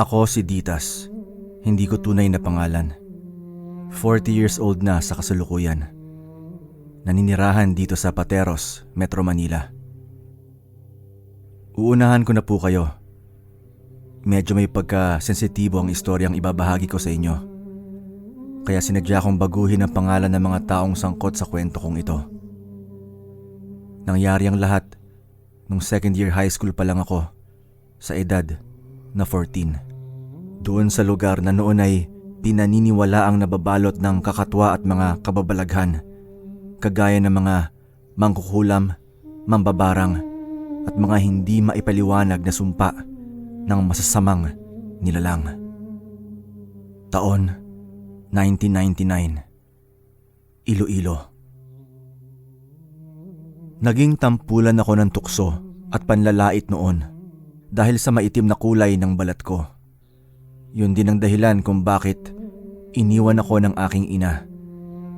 Ako si Ditas. Hindi ko tunay na pangalan. 40 years old na sa kasalukuyan. Naninirahan dito sa Pateros, Metro Manila. Uunahan ko na po kayo. Medyo may pagka-sensitibo ang istoryang ibabahagi ko sa inyo. Kaya sinadya kong baguhin ang pangalan ng mga taong sangkot sa kwento kong ito. Nangyari ang lahat nung second year high school pa lang ako, sa edad na 14. Doon sa lugar na noon ay pinaniniwala ang nababalot ng kakatwa at mga kababalaghan, kagaya ng mga mangkukulam, mambabarang at mga hindi maipaliwanag na sumpa ng masasamang nilalang. Taon 1999, Iloilo. Naging tampulan ako ng tukso at panlalait noon dahil sa maitim na kulay ng balat ko. Yun din ang dahilan kung bakit iniwan ako ng aking ina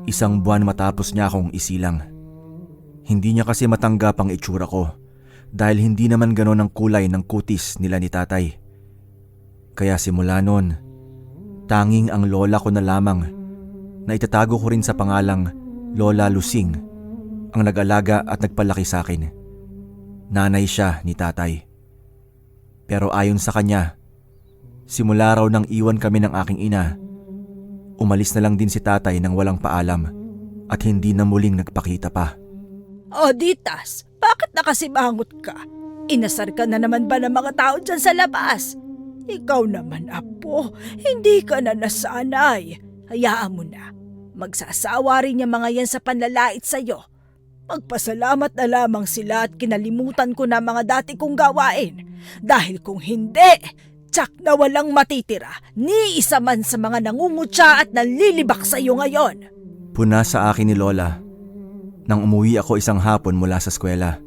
1 buwan matapos niya akong isilang. Hindi niya kasi matanggap ang itsura ko dahil hindi naman ganon ang kulay ng kutis nila ni tatay. Kaya simula noon, tanging ang lola ko na lamang na itatago ko rin sa pangalang Lola Lusing ang nag-alaga at nagpalaki sa akin. Nanay siya ni tatay. Pero ayon sa kanya, simula raw nang iwan kami ng aking ina, umalis na lang din si tatay nang walang paalam at hindi na muling nagpakita pa. O Ditas, bakit nakasimangot ka? Inasar ka na naman ba ng mga tao dyan sa labas? Ikaw naman, apo, hindi ka na nasanay. Hayaan mo na. Magsasawa rin yung mga yan sa panlalait sa'yo. Magpasalamat na lamang sila at kinalimutan ko na mga dati kong gawain. Dahil kung hindi, tsak na walang matitira ni isa man sa mga nangungutya at nalilibak sa iyo ngayon. Puna sa akin ni Lola nang umuwi ako isang hapon mula sa eskwela.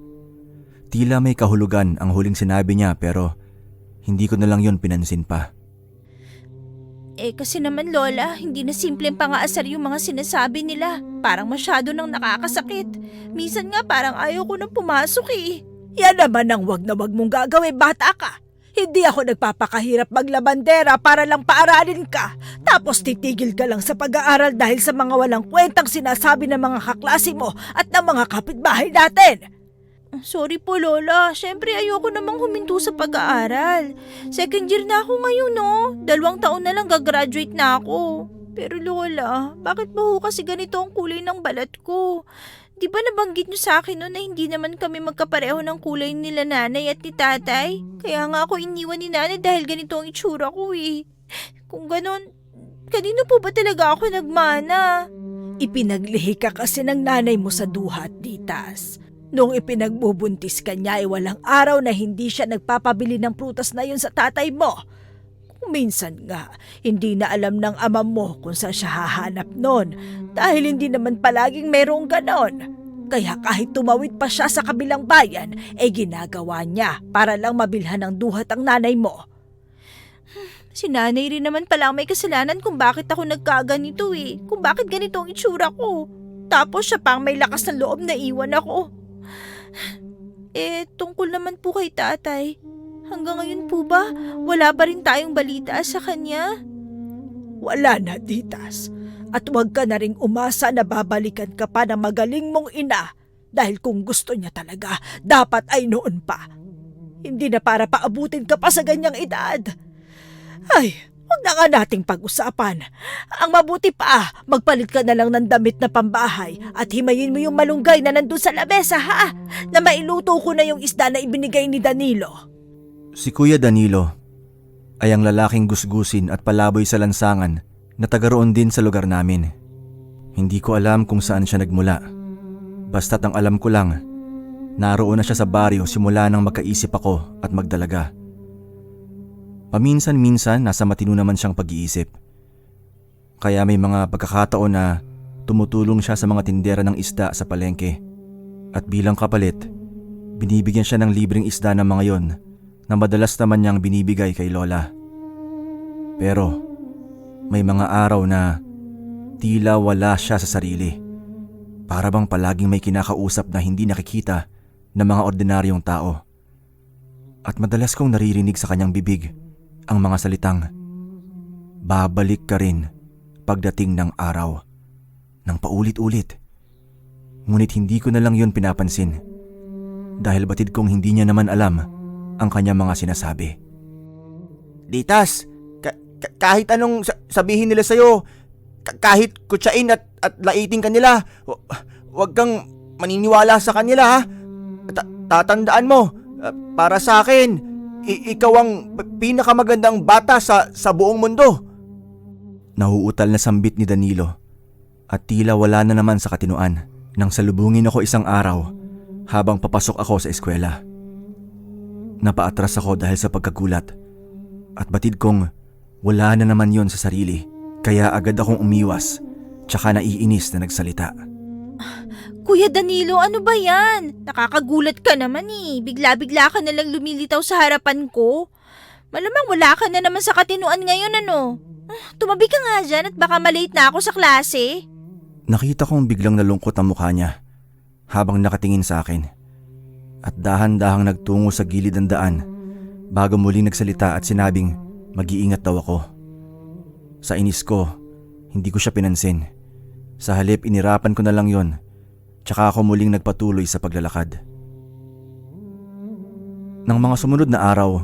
Tila may kahulugan ang huling sinabi niya pero hindi ko na lang yun pinansin pa. Kasi naman Lola, hindi na simpleng pangaasar yung mga sinasabi nila. Parang masyado nang nakakasakit. Minsan nga parang ayaw ko nang pumasok eh. Yan naman ang wag na wag mong gagawin, bata ka. Hindi ako nagpapakahirap maglabandera para lang paaralin ka. Tapos titigil ka lang sa pag-aaral dahil sa mga walang kwentang sinasabi ng mga kaklase mo at ng mga kapitbahay natin. Sorry po Lola, syempre ayoko namang huminto sa pag-aaral. Second year na ako ngayon no. 2 taon na lang gagraduate na ako. Pero Lola, bakit ba ho kasi ganito ang kulay ng balat ko? Di ba nabanggit niyo sa akin no na hindi naman kami magkapareho ng kulay nila nanay at ni tatay? Kaya nga ako iniwan ni nanay dahil ganito ang itsura ko eh. Kung ganon, kanino po ba talaga ako nagmana? Ipinaglihi ka kasi ng nanay mo sa duhat, Ditas. Noong ipinagbubuntis ka niya ay walang araw na hindi siya nagpapabili ng prutas na yun sa tatay mo. Kung minsan nga, hindi na alam ng ama mo kung saan siya hahanap nun dahil hindi naman palaging mayroong ganon. Kaya kahit tumawid pa siya sa kabilang bayan, ginagawa niya para lang mabilhan ng duhat ang nanay mo. Si nanay rin naman pala ang may kasalanan kung bakit ako nagkaganito eh. Kung bakit ganito ang itsura ko. Tapos siya pang may lakas ng loob na iwan ako. Tungkol naman po kay tatay. Hanggang ngayon po ba, wala ba rin tayong balita sa kanya? Wala na, Ditas. At huwag ka na ring umasa na babalikan ka pa ng magaling mong ina dahil kung gusto niya talaga, dapat ay noon pa. Hindi na para paabutin ka pa sa ganyang edad. Ay, huwag na nga nating pag-usapan. Ang mabuti pa, magpalit ka na lang ng damit na pambahay at himayin mo yung malunggay na nandun sa labesa, ha? Na mailuto ko na yung isda na ibinigay ni Danilo. Si Kuya Danilo ay ang lalaking gusgusin at palaboy sa lansangan na taga roon din sa lugar namin. Hindi ko alam kung saan siya nagmula. Basta't ang alam ko lang, naroon na siya sa baryo simula nang magkaisip ako at magdalaga. Paminsan-minsan nasa matino naman siyang pag-iisip. Kaya may mga pagkakataon na tumutulong siya sa mga tindera ng isda sa palengke. At bilang kapalit, binibigyan siya ng libreng isda ng mga yon na madalas naman niyang binibigay kay Lola. Pero may mga araw na tila wala siya sa sarili. Para bang palaging may kinakausap na hindi nakikita ng mga ordinaryong tao. At madalas kong naririnig sa kanyang bibig ang mga salitang, "Babalik ka rin pagdating ng araw," nang paulit-ulit. Ngunit hindi ko na lang yun pinapansin dahil batid kong hindi niya naman alam ang kanyang mga sinasabi. "Ditas, kahit anong sabihin nila sa'yo, kahit kutsain at laitin kanila, huwag kang maniniwala sa kanila ha. Tatandaan mo, para sa akin, ikaw ang pinakamagandang bata sa buong mundo." Nahuutal na sambit ni Danilo at tila wala na naman sa katinuan nang salubungin ako isang araw habang papasok ako sa eskwela. Napaatras ako dahil sa pagkagulat at batid kong wala na naman yon sa sarili, kaya agad akong umiwas tsaka naiinis na nagsalita. Kuya Danilo, ano ba yan? Nakakagulat ka naman eh. Bigla-bigla ka nalang lumilitaw sa harapan ko. Malamang wala ka na naman sa katinuan ngayon ano. Tumabi ka nga dyan at baka malate na ako sa klase. Nakita kong biglang nalungkot ang mukha niya habang nakatingin sa akin at dahan-dahang nagtungo sa gilid ng daan bago muling nagsalita at sinabing mag-iingat daw ako. Sa inis ko, hindi ko siya pinansin. Sa halip inirapan ko na lang yon, tsaka ako muling nagpatuloy sa paglalakad. Nang mga sumunod na araw,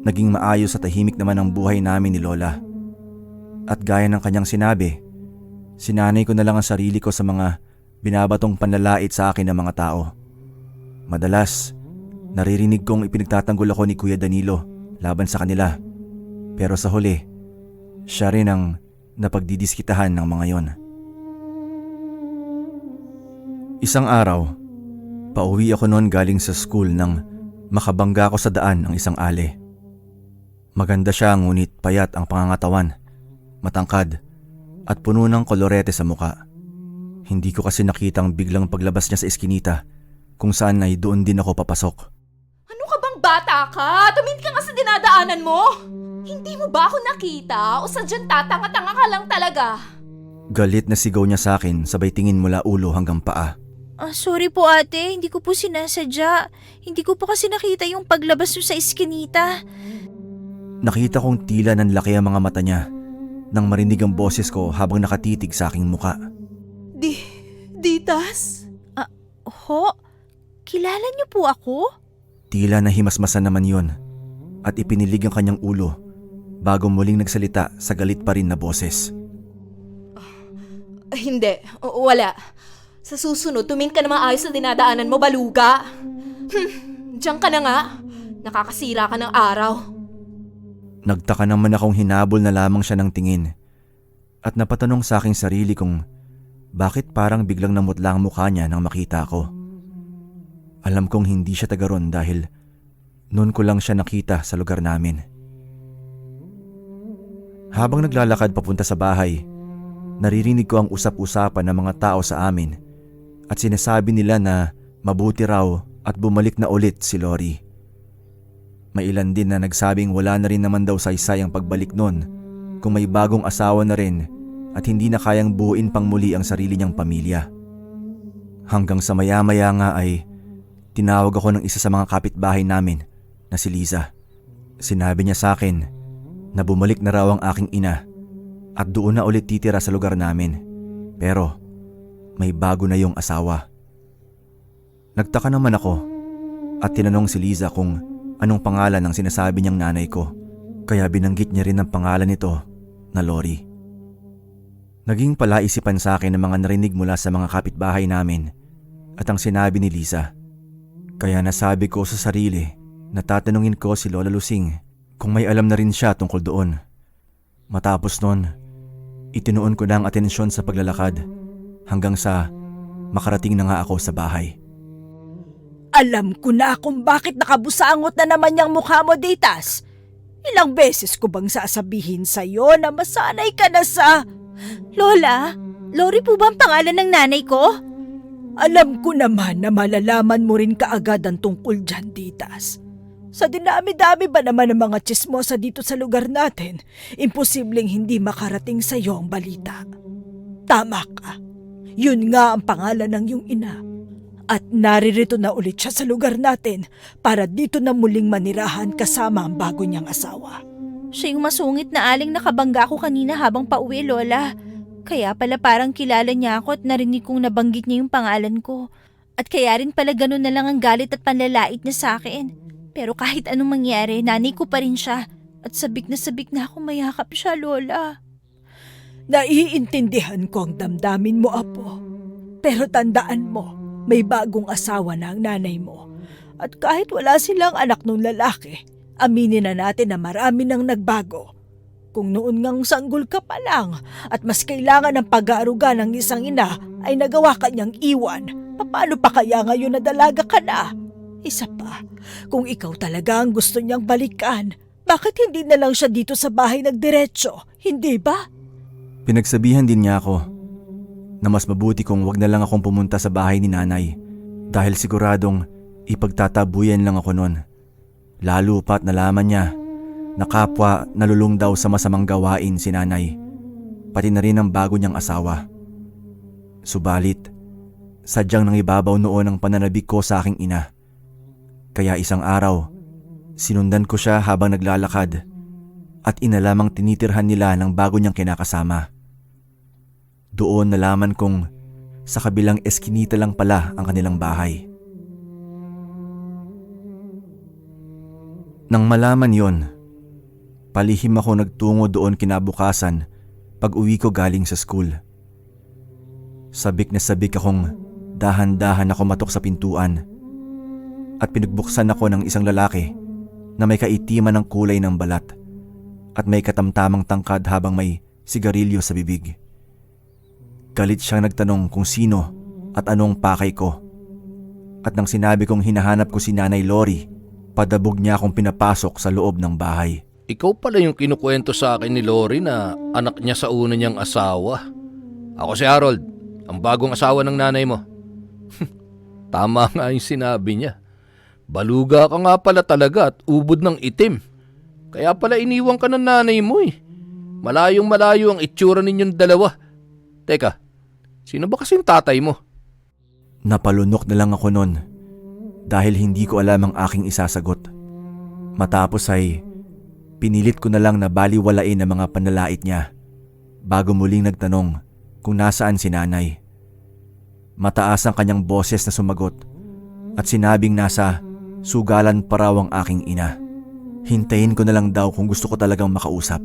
naging maayos at tahimik naman ang buhay namin ni Lola. At gaya ng kanyang sinabi, sinanay ko na lang ang sarili ko sa mga binabatong panlalait sa akin ng mga tao. Madalas, naririnig kong ipinagtatanggol ako ni Kuya Danilo laban sa kanila. Pero sa huli, siya rin ang napagdidiskitahan ng mga yon. Isang araw, pauwi ako noon galing sa school nang makabangga ko sa daan ng isang ale. Maganda siya ngunit payat ang pangangatawan, matangkad at puno ng kolorete sa muka. Hindi ko kasi nakitang biglang paglabas niya sa eskinita kung saan ay doon din ako papasok. Ano ka bang bata ka? Tumingin ka nga sa dinadaanan mo! Hindi mo ba ako nakita o sadyang tatanga-tanga ka lang talaga? Galit na sigaw niya sa akin sabay tingin mula ulo hanggang paa. Sorry po ate, hindi ko po sinasadya. Hindi ko po kasi nakita yung paglabas mo sa eskinita. Nakita kong tila nanlaki ang mga mata niya nang marinig ang boses ko habang nakatitig sa aking muka. Ditas? Ho? Kilala niyo po ako? Tila nahimasmasan naman yon at ipinilig ang kanyang ulo bago muling nagsalita sa galit pa rin na boses. Hindi, wala. Sa susunod, tumingin ka na maayos sa dinadaanan mo, baluga. Diyan ka na nga. Nakakasira ka ng araw. Nagtaka naman akong hinabol na lamang siya ng tingin at napatanong sa aking sarili kung bakit parang biglang namutla ang mukha niya nang makita ko. Alam kong hindi siya taga ron dahil noon ko lang siya nakita sa lugar namin. Habang naglalakad papunta sa bahay, naririnig ko ang usap-usapan ng mga tao sa amin at sinasabi nila na mabuti raw at bumalik na ulit si Lori. May ilan din na nagsabing wala na rin naman daw saysay ang pagbalik nun kung may bagong asawa na rin at hindi na kayang buuin pang muli ang sarili niyang pamilya. Hanggang sa maya-maya nga ay tinawag ako ng isa sa mga kapitbahay namin na si Liza. Sinabi niya sa akin na bumalik na raw ang aking ina at doon na ulit titira sa lugar namin. Pero may bago na yung asawa. Nagtaka naman ako at tinanong si Liza kung anong pangalan ng sinasabi niyang nanay ko, kaya binanggit niya rin ang pangalan nito na Lori. Naging palaisipan sa akin ang mga narinig mula sa mga kapitbahay namin at ang sinabi ni Liza. Kaya nasabi ko sa sarili na tatanungin ko si Lola Lusing kung may alam na rin siya tungkol doon. Matapos nun, itinuon ko na ang atensyon sa paglalakad hanggang sa makarating na nga ako sa bahay. Alam ko na kung bakit nakabusangot na naman yung mukha mo, Ditas. Ilang beses ko bang sasabihin sa'yo na masanay ka na sa... Lola, Lori po ba ang pangalan ng nanay ko? Alam ko naman na malalaman mo rin kaagad ang tungkol dyan, Ditas. Sa dinami-dami ba naman ng mga tsismosa dito sa lugar natin, imposibleng hindi makarating sa'yo ang balita. Tama ka. Yun nga ang pangalan ng iyong ina. At naririto na ulit siya sa lugar natin para dito na muling manirahan kasama ang bago niyang asawa. Siya yung masungit na aling nakabangga ko kanina habang pauwi, Lola. Kaya pala parang kilala niya ako at narinig kong nabanggit niya yung pangalan ko. At kaya rin pala ganun na lang ang galit at panlalait niya sa akin. Pero kahit anong mangyari, nanay ko pa rin siya. At sabik na ako mayakap siya, Lola. Naiintindihan ko ang damdamin mo, Apo. Pero tandaan mo, may bagong asawa na ang nanay mo. At kahit wala silang anak ng lalaki, aminin na natin na marami nang nagbago. Kung noon ngang sanggol ka pa lang at mas kailangan ng pag-aaruga ng isang ina ay nagawa ka niyang iwan, paano pa kaya ngayon na dalaga ka na? Isa pa, kung ikaw talaga ang gusto niyang balikan, bakit hindi na lang siya dito sa bahay nagdiretso, hindi ba? Pinagsabihan din niya ako na mas mabuti kung wag na lang akong pumunta sa bahay ni nanay dahil siguradong ipagtatabuyan lang ako nun. Lalo pa't nalaman niya na kapwa nalulung daw sa masamang gawain si nanay, pati na rin ang bago niyang asawa. Subalit, sadyang nangibabaw noon ang pananabik ko sa aking ina. Kaya isang araw, sinundan ko siya habang naglalakad at inalamang tinitirhan nila ng bago niyang kinakasama. Doon nalaman kong sa kabilang eskinita lang pala ang kanilang bahay. Nang malaman yon, palihim ako nagtungo doon kinabukasan pag uwi ko galing sa school. Sabik na sabik akong dahan-dahan ako matok sa pintuan at pinagbuksan ako ng isang lalaki na may kaitiman ng kulay ng balat at may katamtamang tangkad habang may sigarilyo sa bibig. Galit siyang nagtanong kung sino at anong pakay ko. At nang sinabi kong hinahanap ko si Nanay Lori, padabog niya akong pinapasok sa loob ng bahay. Ikaw pala yung kinukwento sa akin ni Lori na anak niya sa una niyang asawa. Ako si Harold, ang bagong asawa ng nanay mo. Tama nga yung sinabi niya. Baluga ka nga pala talaga at ubod ng itim. Kaya pala iniwan ka ng nanay mo eh. Malayong malayo ang itsura ninyong dalawa. Teka, sino ba kasing tatay mo? Napalunok na lang ako nun dahil hindi ko alam ang aking isasagot. Matapos ay pinilit ko na lang na baliwalain ang mga panlalait niya bago muling nagtanong kung nasaan si nanay. Mataas ang kanyang boses na sumagot at sinabing nasa sugalan pa raw ang aking ina. Hintayin ko na lang daw kung gusto ko talagang makausap.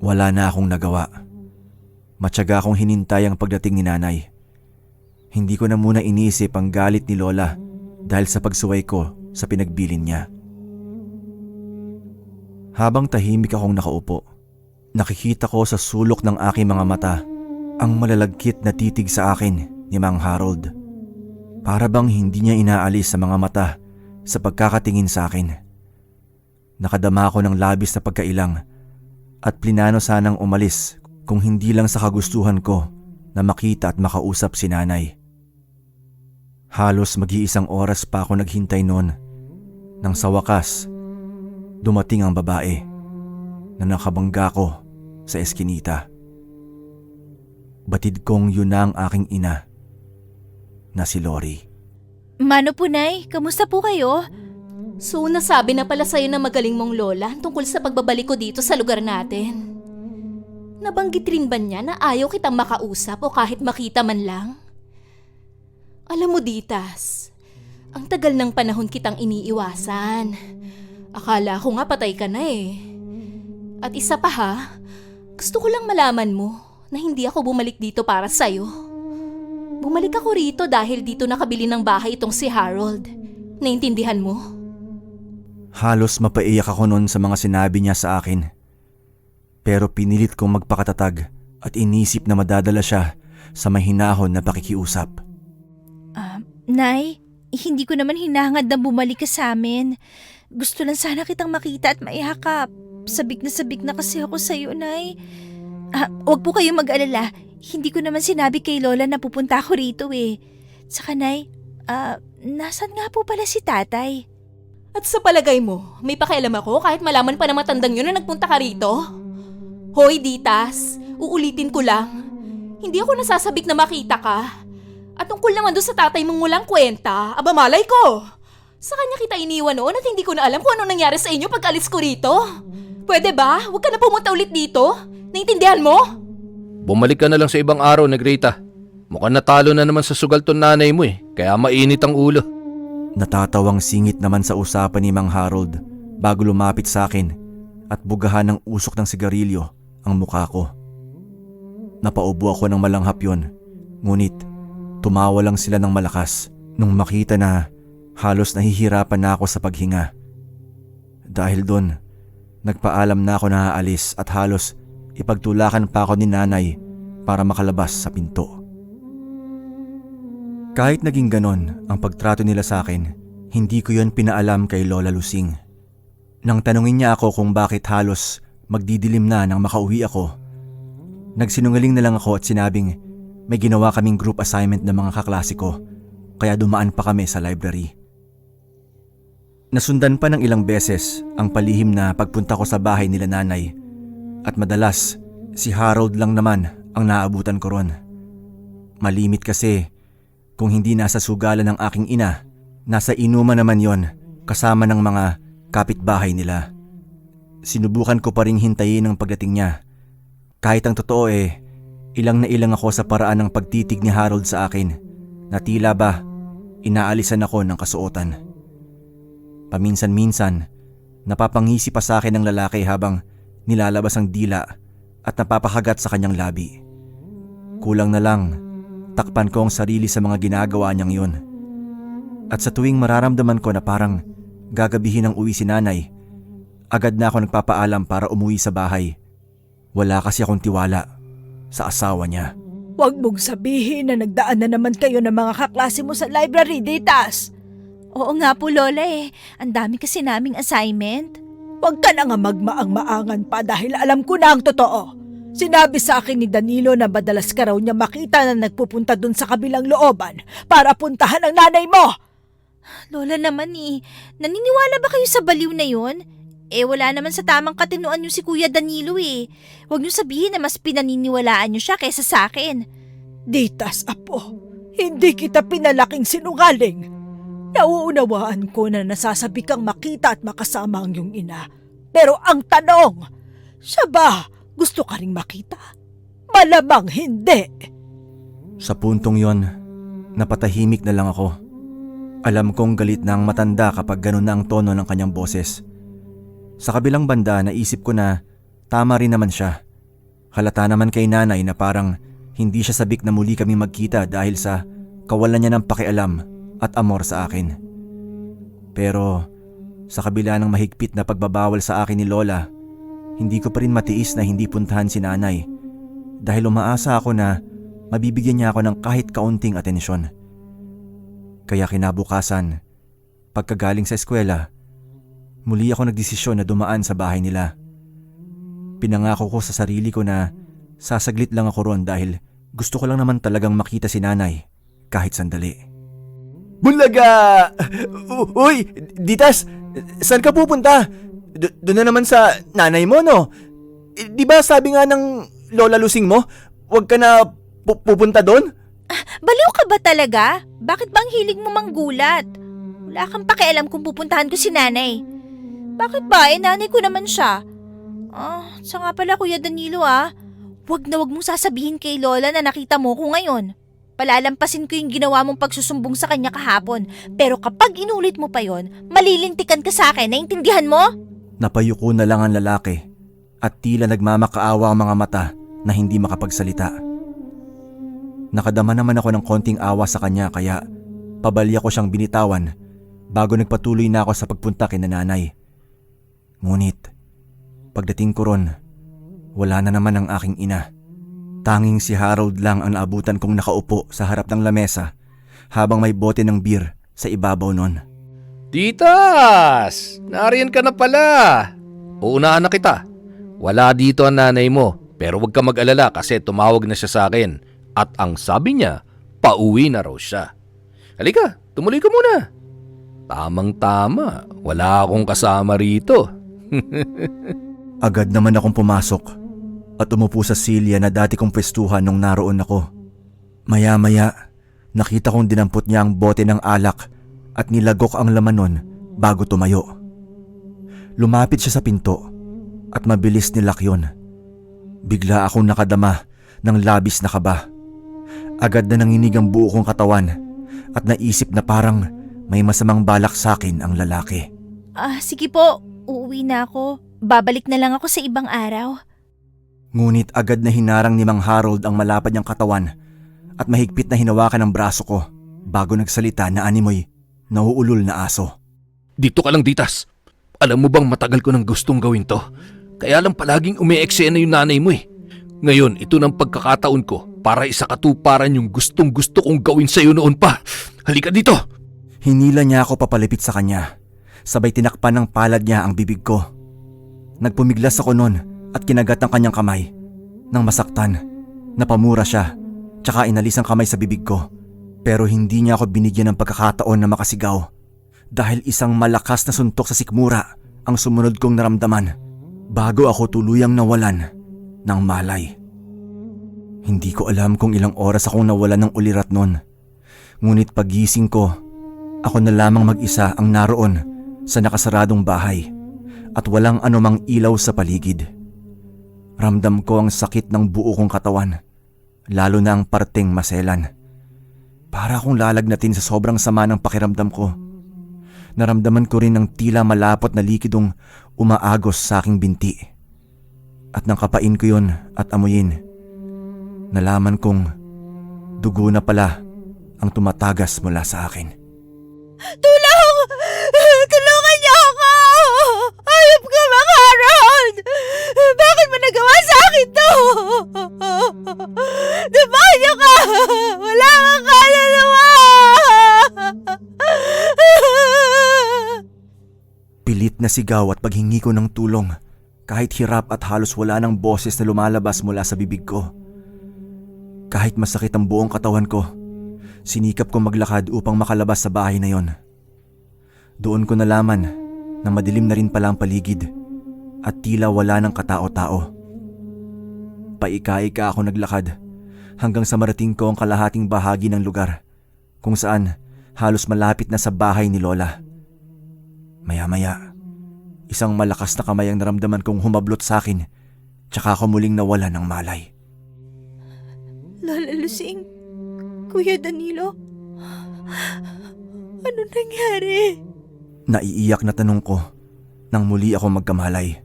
Wala na akong nagawa. Matyaga akong hinintay ang pagdating ni nanay. Hindi ko na muna inisip ang galit ni Lola dahil sa pagsuway ko sa pinagbilin niya. Habang tahimik akong nakaupo, nakikita ko sa sulok ng aking mga mata ang malalagkit na titig sa akin ni Mang Harold. Para bang hindi niya inaalis sa mga mata sa pagkakatingin sa akin. Nakadama ako ng labis na pagkailang at plinano sanang umalis kung hindi lang sa kagustuhan ko na makita at makausap si nanay. Halos mag-iisang oras pa ako naghintay noon nang sa wakas dumating ang babae na nakabangga ko sa eskinita. Batid kong yun na ang aking ina na si Lori. Mano po, Nay? Kamusta po kayo? So nasabi na pala sa'yo na magaling mong lola tungkol sa pagbabalik ko dito sa lugar natin. Nabanggit rin ba niya na ayaw kitang makausap o kahit makita man lang? Alam mo, Ditas, ang tagal ng panahon kitang iniiwasan. Akala ko nga patay ka na eh. At isa pa ha, gusto ko lang malaman mo na hindi ako bumalik dito para sa'yo. Bumalik ako rito dahil dito nakabili ng bahay itong si Harold. Naintindihan mo? Halos mapaiyak ako noon sa mga sinabi niya sa akin. Pero pinilit kong magpakatatag at inisip na madadala siya sa mahinahon na pakikiusap. Nay, hindi ko naman hinahangad na bumalik ka sa amin. Gusto lang sana kitang makita at maihakap. Sabik na kasi ako sa iyo, Nay. Huwag po kayong mag-alala. Hindi ko naman sinabi kay Lola na pupunta ako rito eh. Saka, Nay, nasan nga po pala si Tatay? At sa palagay mo, may pakialam ako kahit malaman pa na matandang yun na nagpunta ka rito? Hoy, Ditas, uulitin ko lang. Hindi ako nasasabik na makita ka. At tungkol naman doon sa tatay mong walang kwenta, aba malay ko. Sa kanya kita iniwan noon at hindi ko na alam kung ano nangyari sa inyo pagkalis ko rito. Pwede ba? Huwag ka na pumunta ulit dito. Naintindihan mo? Bumalik ka na lang sa ibang araw, Negrita. Mukhang natalo na naman sa sugal ton nanay mo kaya mainit ang ulo. Natatawang singit naman sa usapan ni Mang Harold bago lumapit sa akin at bugahan ng usok ng sigarilyo ang mukha ko. Napaubo ako ng malanghap yon, ngunit tumawa lang sila ng malakas nung makita na halos nahihirapan na ako sa paghinga. Dahil doon, nagpaalam na ako na aalis at halos ipagtulakan pa ako ni nanay para makalabas sa pinto. Kahit naging ganon ang pagtrato nila sa akin, hindi ko yon pinaalam kay Lola Lusing. Nang tanungin niya ako kung bakit halos magdidilim na nang makauwi ako, nagsinungaling na lang ako at sinabing may ginawa kaming group assignment ng mga kaklase ko kaya dumaan pa kami sa library. Nasundan pa ng ilang beses ang palihim na pagpunta ko sa bahay nila nanay at madalas si Harold lang naman ang naabutan ko ron. Malimit kasi kung hindi nasa sugalan ng aking ina, nasa inuman naman yon kasama ng mga kapitbahay nila. Sinubukan ko pa ring hintayin ang pagdating niya. Kahit ang totoo ilang na ilang ako sa paraan ng pagtitig ni Harold sa akin na tila ba inaalisan ako ng kasuotan. Paminsan-minsan, napapangisi pa sa akin ng lalaki habang nilalabas ang dila at napapakagat sa kanyang labi. Kulang na lang, takpan ko ang sarili sa mga ginagawa niyang yun. At sa tuwing mararamdaman ko na parang gagabihin ang uwi si nanay, agad na ako nagpapaalam para umuwi sa bahay. Wala kasi akong tiwala sa asawa niya. Huwag mong sabihin na nagdaan na naman kayo ng mga kaklase mo sa library, Ditas. Oo nga po, Lola Ang dami kasi naming assignment. Huwag ka na nga magmaang-maangan pa dahil alam ko na ang totoo. Sinabi sa akin ni Danilo na madalas ka raw niya makita na nagpupunta dun sa kabilang looban para puntahan ang nanay mo. Lola naman naniniwala ba kayo sa baliw na yun? Wala naman sa tamang katinuan yung si Kuya Danilo Huwag niyo sabihin na mas pinaniniwalaan niyo siya kaysa sa akin. Ditas, apo, hindi kita pinalaking sinungaling. Nauunawaan ko na nasasabi kang makita at makasama ang iyong ina. Pero ang tanong, siya ba gusto ka ring makita? Malamang hindi. Sa puntong yon, napatahimik na lang ako. Alam kong galit na ang matanda kapag ganun na ang tono ng kanyang boses. Sa kabilang banda, naisip ko na tama rin naman siya. Halata naman kay nanay na parang hindi siya sabik na muli kami magkita dahil sa kawalan niya ng pakialam at amor sa akin. Pero sa kabila ng mahigpit na pagbabawal sa akin ni Lola, hindi ko pa rin matiis na hindi puntahan si nanay dahil umaasa ako na mabibigyan niya ako ng kahit kaunting atensyon. Kaya kinabukasan, pagkagaling sa eskwela, muli ako nagdesisyon na dumaan sa bahay nila. Pinangako ko sa sarili ko na sasaglit lang ako ron dahil gusto ko lang naman talagang makita si nanay kahit sandali. Bulaga! Uy, Ditas, saan ka pupunta? Doon na naman sa nanay mo, no? Di ba sabi nga ng Lola Lusing mo, huwag ka na pupunta doon? Baliw ka ba talaga? Bakit bang hilig mo manggulat? Wala kang pakialam kung pupuntahan ko si nanay. Bakit ba? Nanay ko naman siya. Sa nga pala Kuya Danilo Huwag na huwag mong sasabihin kay Lola na nakita mo ko ngayon. Palalampasin ko yung ginawa mong pagsusumbong sa kanya kahapon. Pero kapag inulit mo pa yon, malilintikan ka sa akin. Naintindihan mo? Napayuko na lang ang lalaki at tila nagmamakaawa ang mga mata na hindi makapagsalita. Nakadama naman ako ng konting awa sa kanya kaya pabalya ko siyang binitawan bago nagpatuloy na ako sa pagpunta kina nanay. Ngunit pagdating ko ron, wala na naman ang aking ina. Tanging si Harold lang ang naabutan kong nakaupo sa harap ng lamesa habang may bote ng beer sa ibabaw nun. Titas! Nariyan ka na pala. Uunahan na kita. Wala dito ang nanay mo, pero huwag ka mag-alala kasi tumawag na siya sa akin. At ang sabi niya, pauwi na raw siya. Halika, tumuloy ka muna. Tamang-tama, wala akong kasama rito. Agad naman akong pumasok at umupo sa silya na dati kong pwestuhan nung naroon ako. Maya-maya, nakita kong dinampot niya ang bote ng alak at nilagok ang laman nun bago tumayo. Lumapit siya sa pinto at mabilis nilak yun. Bigla akong nakadama ng labis na kaba. Agad na nanginig ang buo kong katawan at naisip na parang may masamang balak sa akin ang lalaki. Sige po, uuwi na ako. Babalik na lang ako sa ibang araw. Ngunit agad na hinarang ni Mang Harold ang malapad niyang katawan at mahigpit na hinawakan ang braso ko bago nagsalita na animoy nauulol na aso. Dito ka lang, Ditas. Alam mo bang matagal ko nang gustong gawin to? Kaya lang palaging umi-eksena yung nanay mo eh. Ngayon, ito ng pagkakataon ko para isakatuparan yung gustong-gusto kong gawin sa'yo noon pa. Halika dito! Hinila niya ako papalapit sa kanya. Sabay tinakpan ng palad niya ang bibig ko. Nagpumiglas ako noon at kinagat ang kanyang kamay. Nang masaktan, napamura siya, tsaka inalis ang kamay sa bibig ko. Pero hindi niya ako binigyan ng pagkakataon na makasigaw. Dahil isang malakas na suntok sa sikmura ang sumunod kong naramdaman bago ako tuluyang nawalan ng malay. Hindi ko alam kung ilang oras akong nawalan ng ulirat noon. Ngunit pagising ko, ako na lamang mag-isa ang naroon sa nakasaradong bahay at walang anumang ilaw sa paligid. Ramdam ko ang sakit ng buo kong katawan, lalo na ang parteng maselan. Para akong lalagnatin sa sobrang sama ng pakiramdam ko. Naramdaman ko rin ang tila malapot na likidong umaagos sa aking binti. At nang kapain ko yun at amuyin, nalaman kong dugo na pala ang tumatagas mula sa akin. Tulong! Tulungan niyo ako! Ayop ka, Mang Harold! Bakit mo nagawa sa akin to? Demonyo ka! Wala kang kaluluwa! Pilit na sigaw at paghingi ko ng tulong, kahit hirap at halos wala ng boses na lumalabas mula sa bibig ko. Kahit masakit ang buong katawan ko, sinikap ko maglakad upang makalabas sa bahay na yon. Doon ko nalaman na madilim na rin pala ang paligid at tila wala ng katao-tao. Paika-ika ako naglakad hanggang sa marating ko ang kalahating bahagi ng lugar kung saan halos malapit na sa bahay ni Lola. Maya-maya, isang malakas na kamay ang naramdaman kong humablot sa akin tsaka ako muling nawala ng malay. Lola Lusing, Kuya Danilo, ano nangyari? Naiiyak na tanong ko nang muli ako magkamalay.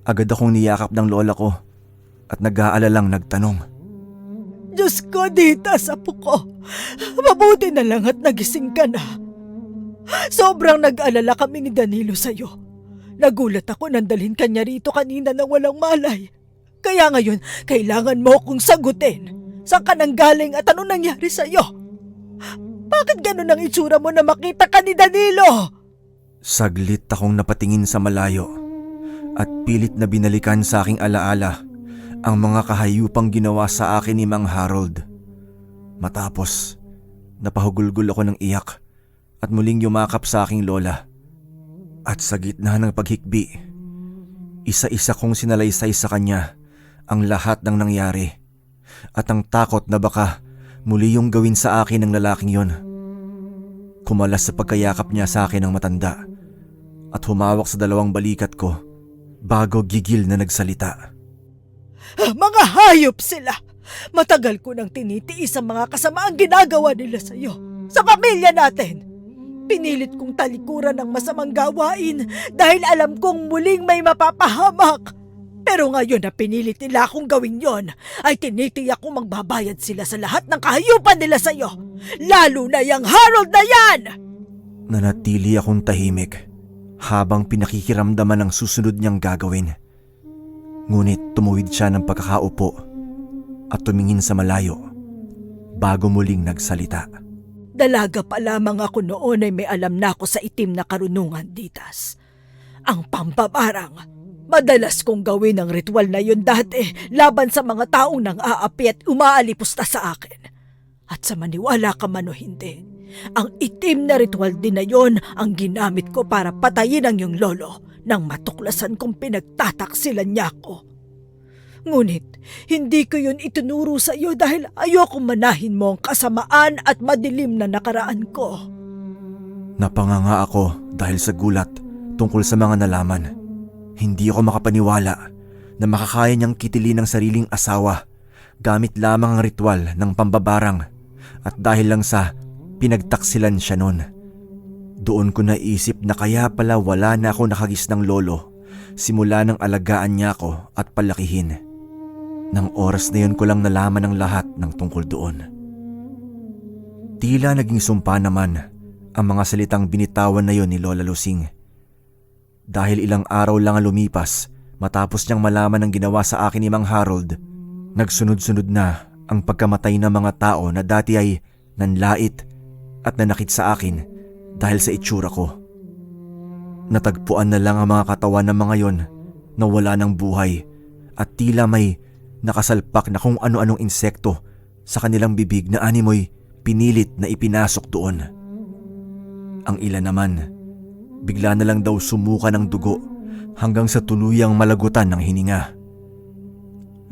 Agad akong niyakap ng lola ko at nag-aalalang nagtanong. Diyos ko, Ditas, apo ko. Mabuti na lang at nagising ka na. Sobrang nag-alala kami ni Danilo sa'yo. Nagulat ako nang dalhin kanya rito kanina nang walang malay. Kaya ngayon, kailangan mo akong sagutin. Saan ka nang galing at ano nangyari sa'yo? Bakit ganun ang itsura mo na makita ka ni Danilo? Saglit akong napatingin sa malayo at pilit na binalikan sa aking alaala ang mga kahayupang ginawa sa akin ni Mang Harold. Matapos, napahugulgol ako ng iyak at muling yumakap sa aking lola. At sa gitna ng paghikbi, isa-isa kong sinalaysay sa kanya ang lahat ng nangyari at ang takot na baka muli yung gawin sa akin ng lalaking yon. Kumalas sa pagkayakap niya sa akin ng matanda at humawak sa dalawang balikat ko bago gigil na nagsalita. Mga hayop sila! Matagal ko nang tinitiis ang mga kasamaang ginagawa nila sa'yo, sa pamilya natin. Pinilit kong talikuran ng masamang gawain dahil alam kong muling may mapapahamak. Pero ngayon na pinilit nila akong gawin yon, ay tinitiyak kong magbabayad sila sa lahat ng kahayupan nila sa'yo. Lalo na yung Harold na yan! Nanatili akong tahimik habang pinakikiramdaman ang susunod niyang gagawin. Ngunit tumuwid siya ng pagkakaupo at tumingin sa malayo bago muling nagsalita. Dalaga pa lamang ako noon ay may alam na ako sa itim na karunungan, Ditas. Ang pambabarang. Madalas kong gawin ang ritual na yun dati laban sa mga taong nang aapi at umaalipusta sa akin. At sa maniwala ka man o hindi, ang itim na ritual din na yun ang ginamit ko para patayin ang iyong lolo nang matuklasan kong pinagtataksilan niya ako. Ngunit hindi ko yun itinuro sa iyo dahil ayokong manahin mo ang kasamaan at madilim na nakaraan ko. Napanganga ako dahil sa gulat tungkol sa mga nalaman. Hindi ako makapaniwala na makakaya niyang kitilin ang sariling asawa gamit lamang ang ritual ng pambabarang at dahil lang sa pinagtaksilan siya noon. Doon ko naisip na kaya pala wala na ako nakagis ng lolo simula nang alagaan niya ako at palakihin. Nang oras na yun ko lang nalaman ang lahat ng tungkol doon. Tila naging sumpa naman ang mga salitang binitawan na yon ni Lola Lusing. Dahil ilang araw lang ang lumipas matapos niyang malaman ang ginawa sa akin ni Mang Harold, nagsunod-sunod na ang pagkamatay ng mga tao na dati ay nanlait at nanakit sa akin dahil sa itsura ko. Natagpuan na lang ang mga katawan ng mga yon na wala ng buhay at tila may nakasalpak na kung ano-anong insekto sa kanilang bibig na animoy pinilit na ipinasok doon. Ang ilan naman, bigla na lang daw sumuka ng dugo hanggang sa tuluyang malagutan ng hininga.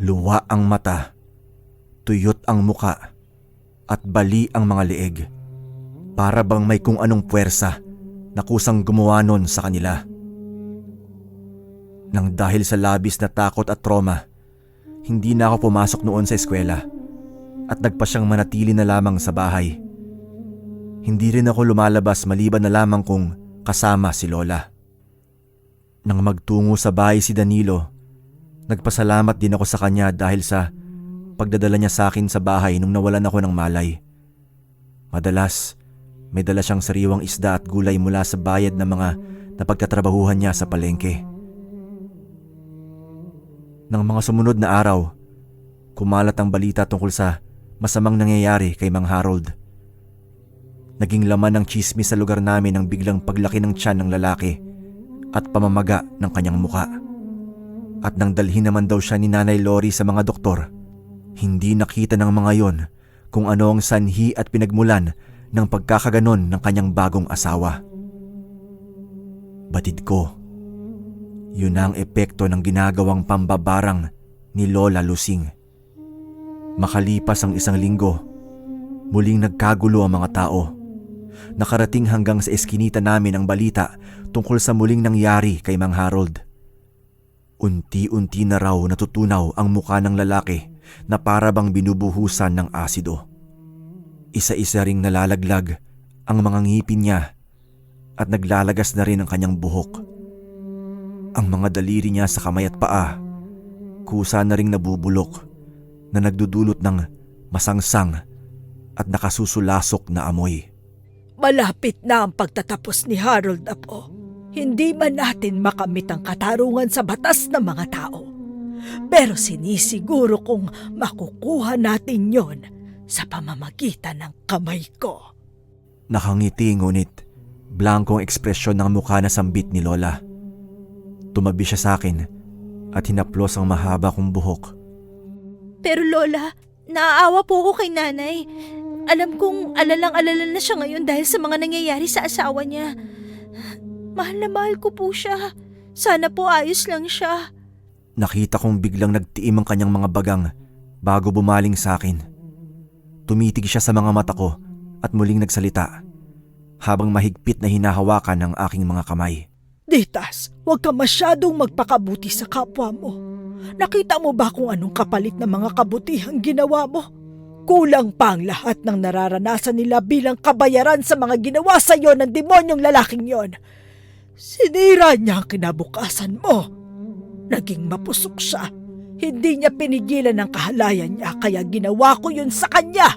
Luwa ang mata, tuyot ang muka, at bali ang mga leeg. Para bang may kung anong puwersa na kusang gumawa nun sa kanila. Nang dahil sa labis na takot at trauma, hindi na ako pumasok noon sa eskwela at nagpa siyang manatili na lamang sa bahay. Hindi rin ako lumalabas maliban na lamang kung kasama si Lola. Nang magtungo sa bahay si Danilo, nagpasalamat din ako sa kanya dahil sa pagdadala niya sa akin sa bahay nung nawalan ako ng malay. Madalas, may dala siyang sariwang isda at gulay mula sa bayad ng mga napagtatrabahuhan niya sa palengke. Nang mga sumunod na araw, kumalat ang balita tungkol sa masamang nangyayari kay Mang Harold. Naging laman ng tsismis sa lugar namin ang biglang paglaki ng tiyan ng lalaki at pamamaga ng kanyang muka. At nang dalhin naman daw siya ni Nanay Lori sa mga doktor, hindi nakita ng mga yon kung ano ang sanhi at pinagmulan ng pagkakaganon ng kanyang bagong asawa. Batid ko, yun ang epekto ng ginagawang pambabarang ni Lola Lusing. Makalipas ang 1 linggo, muling nagkagulo ang mga tao. Nakarating hanggang sa eskinita namin ang balita tungkol sa muling nangyari kay Mang Harold. Unti-unti na raw natutunaw ang mukha ng lalaki na para bang binubuhusan ng asido. Isa-isa ring nalalaglag ang mga ngipin niya at naglalagas na rin ang kanyang buhok. Ang mga daliri niya sa kamay at paa, kusa na ring nabubulok na nagdudulot ng masangsang at nakasusulasok na amoy. Malapit na ang pagtatapos ni Harold, Apo. Hindi man natin makamit ang katarungan sa batas ng mga tao. Pero sinisiguro kong makukuha natin yon sa pamamagitan ng kamay ko. Nakangiti ngunit blankong ekspresyon ng mukha na sambit ni Lola. Tumabi siya sa akin at hinaplos ang mahaba kong buhok. Pero Lola, naaawa po ako kay Nanay. Alam kong alalang-alala na siya ngayon dahil sa mga nangyayari sa asawa niya. Mahal na mahal ko po siya. Sana po ayos lang siya. Nakita kong biglang nagtiim ang kanyang mga bagang bago bumaling sa akin. Tumitig siya sa mga mata ko at muling nagsalita habang mahigpit na hinahawakan ang aking mga kamay. Ditas, huwag ka masyadong magpakabuti sa kapwa mo. Nakita mo ba kung anong kapalit ng mga kabutihang ginawa mo? Kulang pa ang lahat ng nararanasan nila bilang kabayaran sa mga ginawa sa iyo ng demonyong lalaking yon. Sinira niya ang kinabukasan mo. Naging mapusok siya. Hindi niya pinigilan ang kahalayan niya kaya ginawa ko yun sa kanya.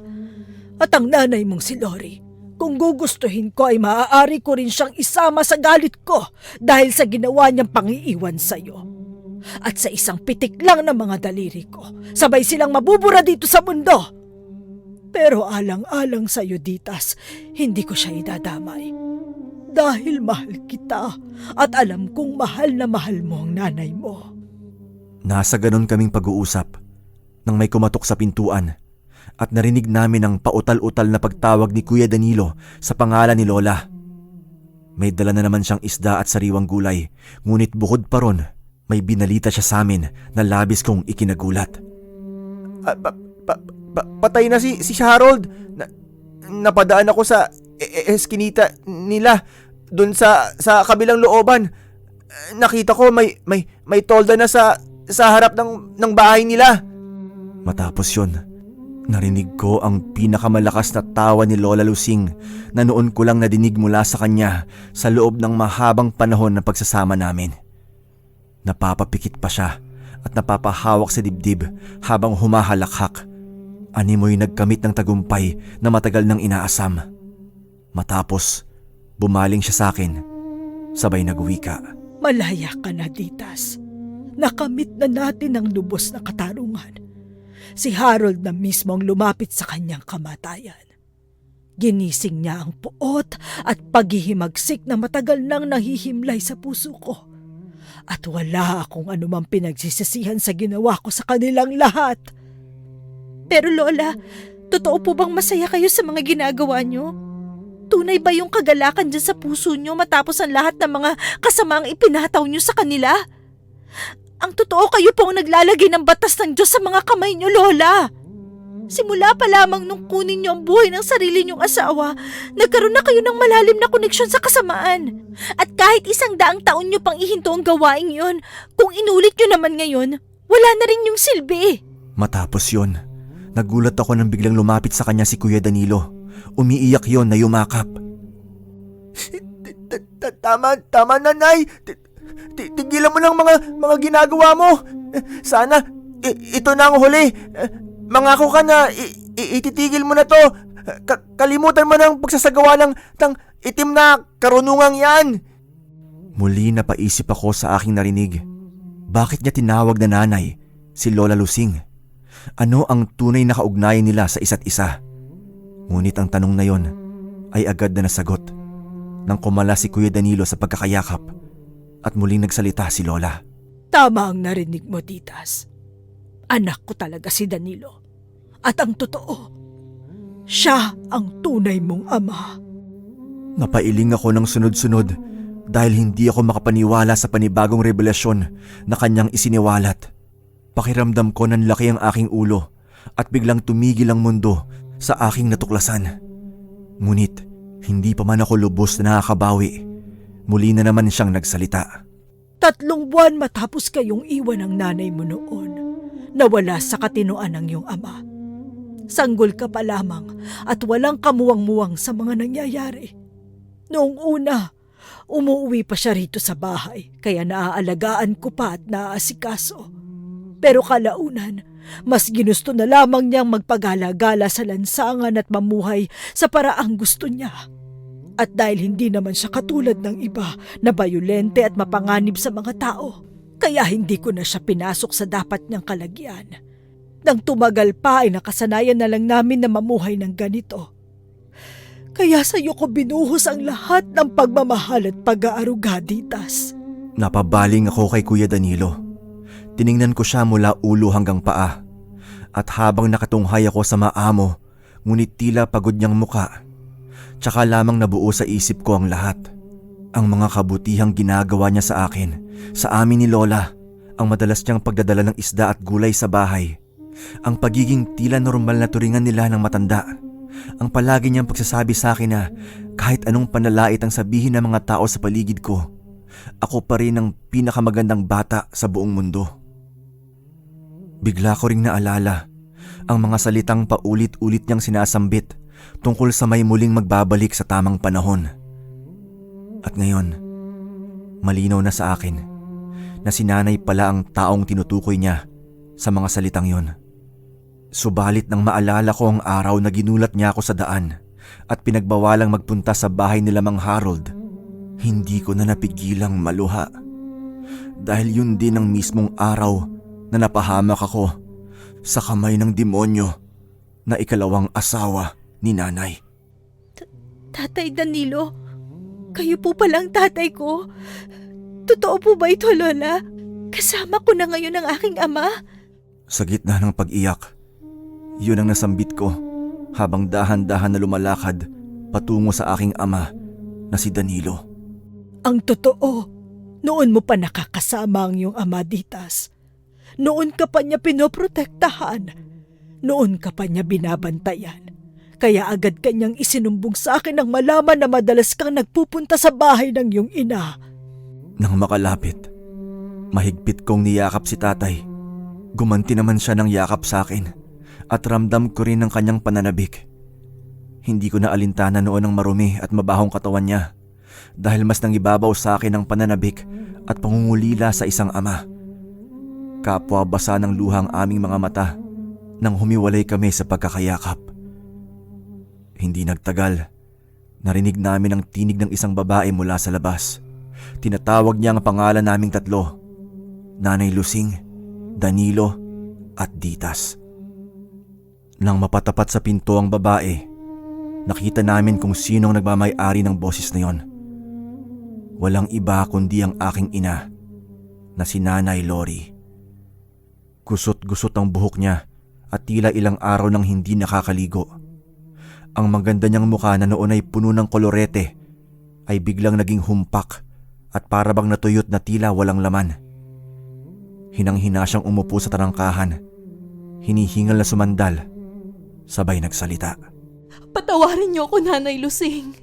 At ang nanay mong si Lori, kung gugustuhin ko ay maaari ko rin siyang isama sa galit ko dahil sa ginawa niyang pangiiwan sa iyo. At sa isang pitik lang ng mga daliri ko, sabay silang mabubura dito sa mundo. Pero alang-alang sa iyo, Ditas, hindi ko siya idadamay. Dahil mahal kita at alam kong mahal na mahal mo ang nanay mo. Nasa ganon kaming pag-uusap nang may kumatok sa pintuan at narinig namin ang pautal-utal na pagtawag ni Kuya Danilo sa pangalan ni Lola. May dala na naman siyang isda at sariwang gulay, ngunit bukod pa ron, may binalita siya sa amin na labis kong ikinagulat. Patay na si Harold. Napadaan ako sa eskinita nila doon sa kabilang looban. nakita ko may tolda na sa harap ng bahay nila. Matapos yun, narinig ko ang pinakamalakas na tawa ni Lola Lusing na noon ko lang nadinig mula sa kanya sa loob ng mahabang panahon ng pagsasama namin. Napapapikit pa siya at napapahawak sa dibdib habang humahalakhak. Animoy nagkamit ng tagumpay na matagal nang inaasam. Matapos, bumaling siya sa akin, sabay nagwika. Malaya ka na, Ditas. Nakamit na natin ang lubos na katarungan. Si Harold na mismo ang lumapit sa kanyang kamatayan. Ginising niya ang puot at paghihimagsik na matagal nang nahihimlay sa puso ko. At wala akong anumang pinagsisisihan sa ginawa ko sa kanilang lahat. Pero Lola, totoo po bang masaya kayo sa mga ginagawa niyo? Tunay ba yung kagalakan dyan sa puso niyo matapos ang lahat ng mga kasamaang ipinataw niyo sa kanila? Ang totoo, kayo po ang naglalagay ng batas ng Diyos sa mga kamay niyo, Lola. Simula pa lamang nung kunin niyo ang buhay ng sarili niyong asawa, nagkaroon na kayo ng malalim na koneksyon sa kasamaan. At kahit 100 taon niyo pang ihinto ang gawaing yon, kung inulit niyo naman ngayon, wala na rin yung silbi. Matapos yun, nagulat ako nang biglang lumapit sa kanya si Kuya Danilo. Umiiyak yon na yumakap. Tama na, Nay. Tigilan mo lang mga ginagawa mo. Sana ito na ang huli. Mangako ka na ititigil mo na to. Kalimutan mo ng pagsasagawa ng itim na karunungang yan. Muli napaisip ako sa aking narinig. Bakit niya tinawag na nanay si Lola Lusing? Ano ang tunay na kaugnayan nila sa isa't isa? Ngunit ang tanong na yon ay agad na nasagot nang kumala si Kuya Danilo sa pagkakayakap at muling nagsalita si Lola. Tama ang narinig mo, Ditas. Anak ko talaga si Danilo. At ang totoo, siya ang tunay mong ama. Napailing ako ng sunod-sunod dahil hindi ako makapaniwala sa panibagong revelasyon na kanyang isiniwalat. Pakiramdam ko ng laki ang aking ulo at biglang tumigil ang mundo sa aking natuklasan. Ngunit hindi pa man ako lubos na nakakabawi. Muli na naman siyang nagsalita. 3 buwan matapos kayong iwan ng nanay mo noon, nawala sa katinoan ng iyong ama. Sanggol ka pa lamang at walang kamuwang-muwang sa mga nangyayari. Noong una, umuwi pa siya rito sa bahay kaya naaalagaan ko pa at naaasikaso. Pero kalaunan, mas ginusto na lamang niyang magpagala-gala sa lansangan at mamuhay sa paraang gusto niya. At dahil hindi naman siya katulad ng iba na bayolente at mapanganib sa mga tao, kaya hindi ko na siya pinasok sa dapat niyang kalagyan. Nang tumagal pa ay nakasanayan na lang namin na mamuhay ng ganito. Kaya sa iyo ko binuhos ang lahat ng pagmamahal at pag-aaruga, Ditas. Napabaling ako kay Kuya Danilo. Tiningnan ko siya mula ulo hanggang paa. At habang nakatunghay ako sa maamo, ngunit tila pagod niyang muka, tsaka lamang nabuo sa isip ko ang lahat. Ang mga kabutihang ginagawa niya sa akin, sa amin ni Lola, ang madalas niyang pagdadala ng isda at gulay sa bahay, ang pagiging tila normal na turingan nila ng matanda, ang palagi niyang pagsasabi sa akin na kahit anong panlalait ang sabihin ng mga tao sa paligid ko, ako pa rin ang pinakamagandang bata sa buong mundo. Bigla ko ring naalala ang mga salitang paulit-ulit niyang sinasambit tungkol sa may muling magbabalik sa tamang panahon. At ngayon, malinaw na sa akin na si nanay pala ang taong tinutukoy niya sa mga salitang yon. Subalit nang maalala ko ang araw na ginulat niya ako sa daan at pinagbawalang magpunta sa bahay nila Mang Harold, hindi ko na napigilang maluha. Dahil yun din ang mismong araw na napahamak ako sa kamay ng demonyo na ikalawang asawa ni nanay. Tatay Danilo, kayo po palang tatay ko. Totoo po ba ito, Lola? Kasama ko na ngayon ang aking ama? Sa gitna ng pag-iyak, yun ang nasambit ko habang dahan-dahan na lumalakad patungo sa aking ama na si Danilo. Ang totoo, noon mo pa nakakasama ang iyong ama, Ditas. Noon ka pa niya pinoprotektahan. Noon ka pa niya binabantayan. Kaya agad kanyang isinumbong sa akin nang malaman na madalas kang nagpupunta sa bahay ng iyong ina. Nang makalapit, mahigpit kong niyakap si tatay. Gumanti naman siya ng yakap sa akin at ramdam ko rin ang kanyang pananabik. Hindi ko na alintana noon ang marumi at mabahong katawan niya dahil mas nangibabaw sa akin ang pananabik at pangungulila sa isang ama. Kapwa basa ng luhang aming mga mata nang humiwalay kami sa pagkakayakap. Hindi nagtagal, narinig namin ang tinig ng isang babae mula sa labas. Tinatawag niya ang pangalan naming tatlo, Nanay Lusing, Danilo at Ditas. Nang mapatapat sa pinto ang babae, nakita namin kung sinong nagmamay-ari ng boses na yon. Walang iba kundi ang aking ina na si Nanay Lori. Gusot-gusot ang buhok niya at tila ilang araw nang hindi nakakaligo. Ang maganda niyang mukha na noon ay puno ng kolorete ay biglang naging humpak at parabang natuyot na tila walang laman. Hinang-hina siyang umupo sa tarangkahan, hinihingal na sumandal, sabay nagsalita. Patawarin niyo ako, Nanay Lusing.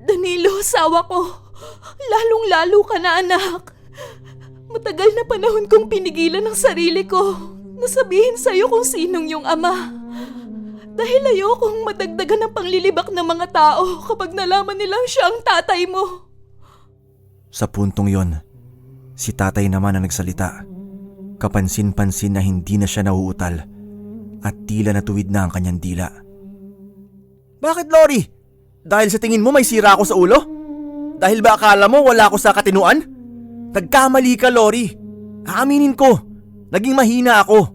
Danilo, asawa ko. Lalong-lalo ka na, anak. Matagal na panahon kong pinigilan ang sarili ko na sabihin sa'yo kung sinong yung ama. Dahil ayokong madagdagan ng panglilibak ng mga tao kapag nalaman nilang siya ang tatay mo. Sa puntong yon, si tatay naman ang nagsalita. Kapansin-pansin na hindi na siya nauutal at tila natuwid na ang kanyang dila. Bakit, Lori? Dahil sa tingin mo may sira ako sa ulo? Dahil ba akala mo wala ako sa katinuan? Nagkamali ka, Lori. Aaminin ko, naging mahina ako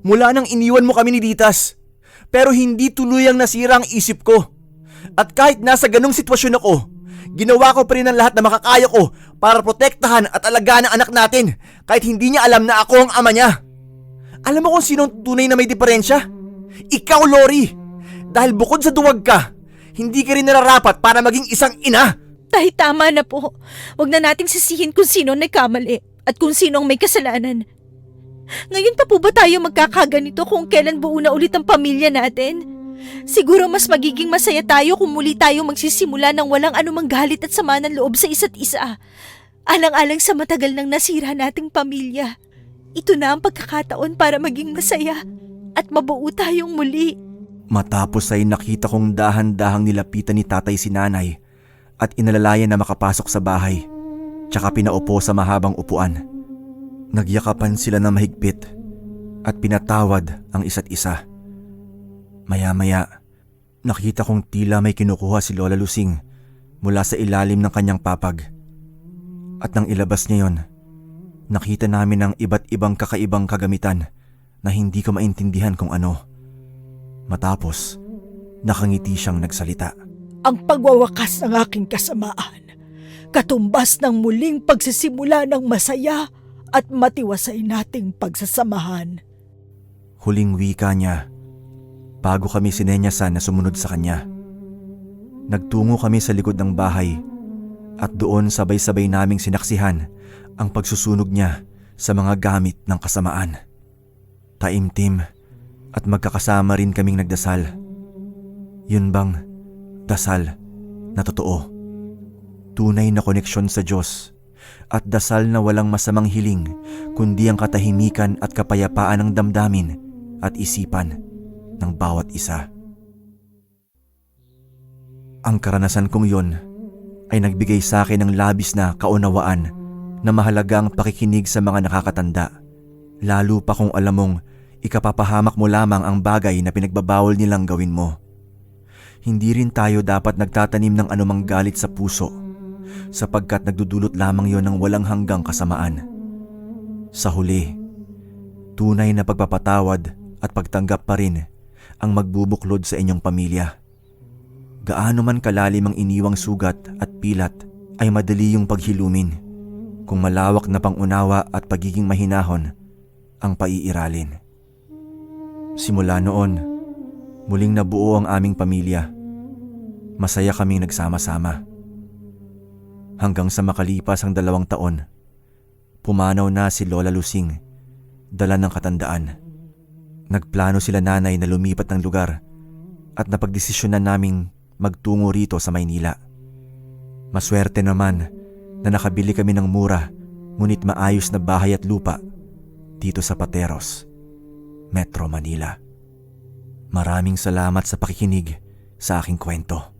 mula nang iniwan mo kami ni Ditas. Pero hindi tuluyang nasira ang isip ko. At kahit nasa ganong sitwasyon ako, ginawa ko pa rin ang lahat na makakaya ko para protektahan at alagaan ang anak natin kahit hindi niya alam na ako ang ama niya. Alam mo kung sinong tunay na may diferensya? Ikaw, Lori. Dahil bukod sa duwag ka, hindi ka rin nararapat para maging isang ina. Tay, tama na po. Huwag na nating sisihin kung sino nagkamali at kung sino ang may kasalanan. Ngayon pa po ba tayo magkakaganito kung kailan buo na ulit ang pamilya natin? Siguro mas magiging masaya tayo kung muli tayo magsisimula ng walang anumang galit at sama ng loob sa isa't isa. Alang-alang sa matagal nang nasira nating pamilya. Ito na ang pagkakataon para maging masaya at mabuo tayong muli. Matapos ay nakita kong dahan-dahang nilapitan ni tatay si nanay at inalalayan na makapasok sa bahay, tsaka pinaupo sa mahabang upuan. Nagyakapan sila na mahigpit at pinatawad ang isa't isa. Maya-maya, nakita kong tila may kinukuha si Lola Lusing mula sa ilalim ng kanyang papag. At nang ilabas niya yon, nakita namin ang iba't ibang kakaibang kagamitan na hindi ko maintindihan kung ano. Matapos, nakangiti siyang nagsalita. Ang pagwawakas ng aking kasamaan, katumbas ng muling pagsisimula ng masaya at matiwasay nating pagsasamahan. Huling wika niya bago kami sinenyasan na sumunod sa kanya. Nagtungo kami sa likod ng bahay at doon sabay-sabay naming sinaksihan ang pagsusunog niya sa mga gamit ng kasamaan. Taimtim at magkakasama rin kaming nagdasal. Yun bang dasal na totoo? Tunay na koneksyon sa Diyos at dasal na walang masamang hiling kundi ang katahimikan at kapayapaan ng damdamin at isipan ng bawat isa. Ang karanasan kong yon ay nagbigay sa akin ng labis na kaunawaan na mahalagang pakikinig sa mga nakakatanda, lalo pa kung alam mong ikapapahamak mo lamang ang bagay na pinagbabawal nilang gawin mo. Hindi rin tayo dapat nagtatanim ng anumang galit sa puso sapagkat nagdudulot lamang yon ng walang hanggang kasamaan. Sa huli, tunay na pagpapatawad at pagtanggap pa rin ang magbubuklod sa inyong pamilya. Gaano man kalalim ang iniwang sugat at pilat ay madali yung paghilumin kung malawak na pangunawa at pagiging mahinahon ang paiiralin. Simula noon, muling nabuo ang aming pamilya. Masaya kaming nagsama-sama. Hanggang sa makalipas ang 2 taon, pumanaw na si Lola Lusing, dala ng katandaan. Nagplano sila nanay na lumipat ng lugar at napagdesisyonan naming magtungo rito sa Maynila. Maswerte naman na nakabili kami ng mura ngunit maayos na bahay at lupa dito sa Pateros, Metro Manila. Maraming salamat sa pakikinig sa aking kwento.